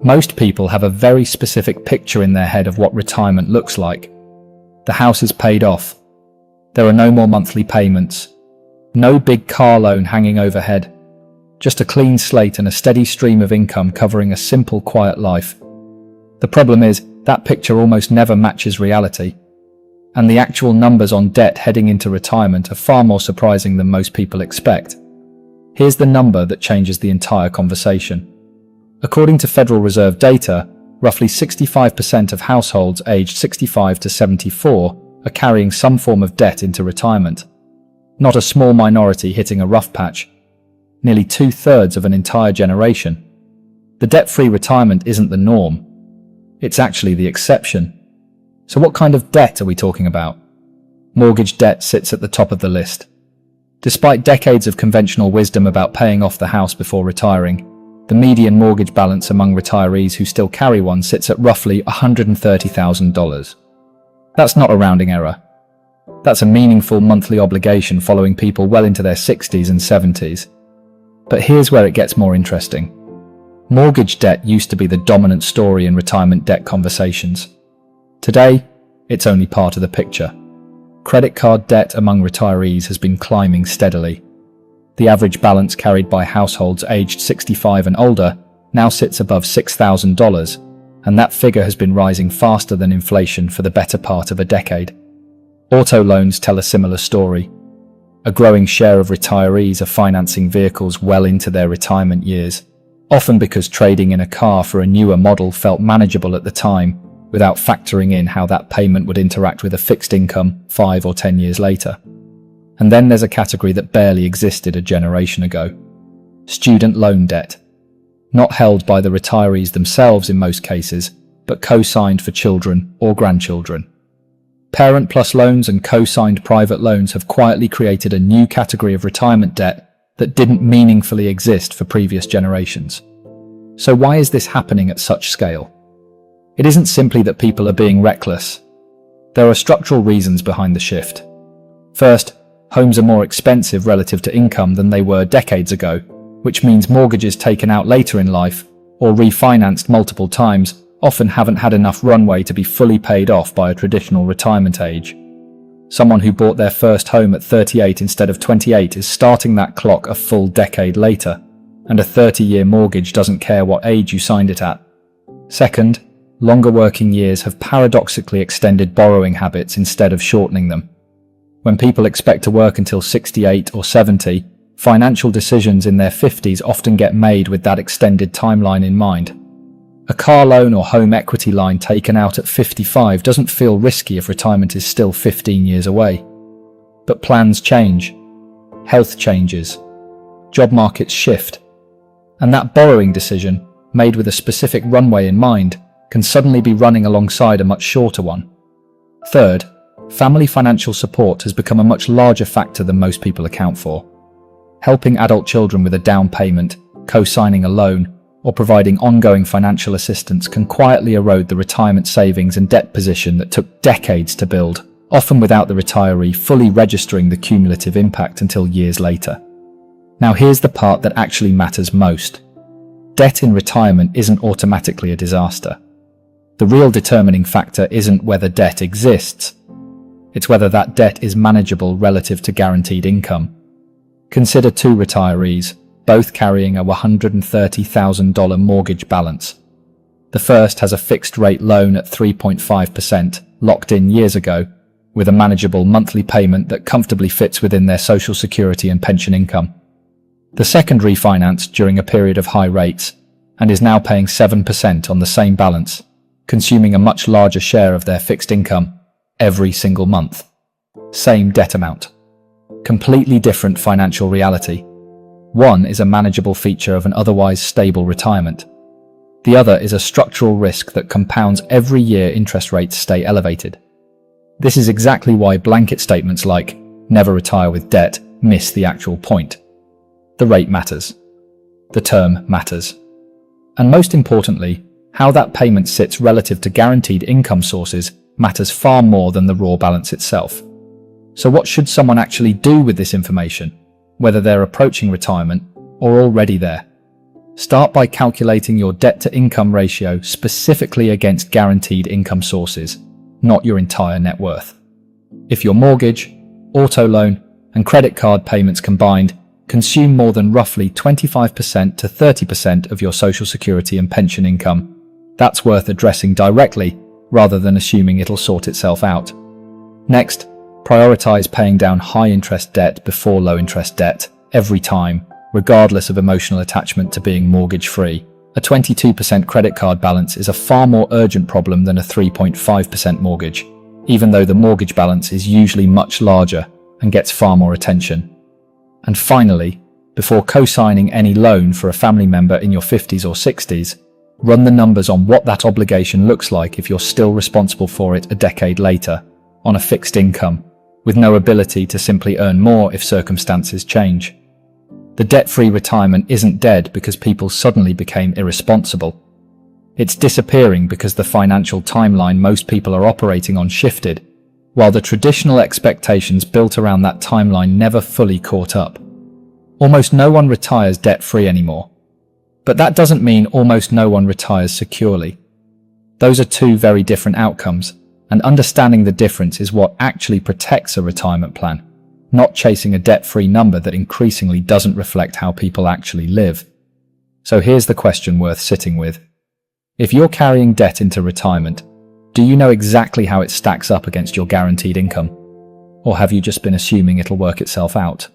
Most people have a very specific picture in their head of what retirement looks like. The house is paid off. There are no more monthly payments. No big car loan hanging overhead. Just a clean slate and a steady stream of income covering a simple, quiet life. The problem is, that picture almost never matches reality. And the actual numbers on debt heading into retirement are far more surprising than most people expect. Here's the number that changes the entire conversation. According to Federal Reserve data, roughly 65% of households aged 65 to 74 are carrying some form of debt into retirement. Not a small minority hitting a rough patch. Nearly 2/3 of an entire generation. The debt-free retirement isn't the norm. It's actually the exception. So what kind of debt are we talking about? Mortgage debt sits at the top of the list. Despite decades of conventional wisdom about paying off the house before retiring, the median mortgage balance among retirees who still carry one sits at roughly $130,000. That's not a rounding error. That's a meaningful monthly obligation following people well into their 60s and 70s. But here's where it gets more interesting. Mortgage debt used to be the dominant story in retirement debt conversations. Today, it's only part of the picture. Credit card debt among retirees has been climbing steadily. The average balance carried by households aged 65 and older now sits above $6,000, and that figure has been rising faster than inflation for the better part of a decade. Auto loans tell a similar story. A growing share of retirees are financing vehicles well into their retirement years, often because trading in a car for a newer model felt manageable at the time, without factoring in how that payment would interact with a fixed income 5 or 10 years later. And then there's a category that barely existed a generation ago. Student loan debt. Not held by the retirees themselves in most cases, but co-signed for children or grandchildren. Parent plus loans and co-signed private loans have quietly created a new category of retirement debt that didn't meaningfully exist for previous generations. So why is this happening at such scale? It isn't simply that people are being reckless. There are structural reasons behind the shift. First, homes are more expensive relative to income than they were decades ago, which means mortgages taken out later in life, or refinanced multiple times, often haven't had enough runway to be fully paid off by a traditional retirement age. Someone who bought their first home at 38 instead of 28 is starting that clock a full decade later, and a 30-year mortgage doesn't care what age you signed it at. Second, longer working years have paradoxically extended borrowing habits instead of shortening them. When people expect to work until 68 or 70, financial decisions in their 50s often get made with that extended timeline in mind. A car loan or home equity line taken out at 55 doesn't feel risky if retirement is still 15 years away. But plans change, health changes, job markets shift, and that borrowing decision, made with a specific runway in mind, can suddenly be running alongside a much shorter one. Third, family financial support has become a much larger factor than most people account for. Helping adult children with a down payment, co-signing a loan, or providing ongoing financial assistance can quietly erode the retirement savings and debt position that took decades to build, often without the retiree fully registering the cumulative impact until years later. Now here's the part that actually matters most. Debt in retirement isn't automatically a disaster. The real determining factor isn't whether debt exists. It's whether that debt is manageable relative to guaranteed income. Consider two retirees, both carrying a $130,000 mortgage balance. The first has a fixed-rate loan at 3.5%, locked in years ago, with a manageable monthly payment that comfortably fits within their Social Security and pension income. The second refinanced during a period of high rates, and is now paying 7% on the same balance, consuming a much larger share of their fixed income every single month. Same debt amount. Completely different financial reality. One is a manageable feature of an otherwise stable retirement. The other is a structural risk that compounds every year interest rates stay elevated. This is exactly why blanket statements like "never retire with debt" miss the actual point. The rate matters. The term matters. And most importantly, how that payment sits relative to guaranteed income sources matters far more than the raw balance itself. So what should someone actually do with this information, whether they're approaching retirement or already there? Start by calculating your debt-to-income ratio specifically against guaranteed income sources, not your entire net worth. If your mortgage, auto loan, and credit card payments combined consume more than roughly 25% to 30% of your Social Security and pension income, that's worth addressing directly rather than assuming it'll sort itself out. Next, prioritize paying down high-interest debt before low-interest debt every time, regardless of emotional attachment to being mortgage-free. A 22% credit card balance is a far more urgent problem than a 3.5% mortgage, even though the mortgage balance is usually much larger and gets far more attention. And finally, before co-signing any loan for a family member in your 50s or 60s, run the numbers on what that obligation looks like if you're still responsible for it a decade later, on a fixed income, with no ability to simply earn more if circumstances change. The debt-free retirement isn't dead because people suddenly became irresponsible. It's disappearing because the financial timeline most people are operating on shifted, while the traditional expectations built around that timeline never fully caught up. Almost no one retires debt-free anymore. But that doesn't mean almost no one retires securely. Those are two very different outcomes, and understanding the difference is what actually protects a retirement plan, not chasing a debt-free number that increasingly doesn't reflect how people actually live. So here's the question worth sitting with. If you're carrying debt into retirement, do you know exactly how it stacks up against your guaranteed income? Or have you just been assuming it'll work itself out?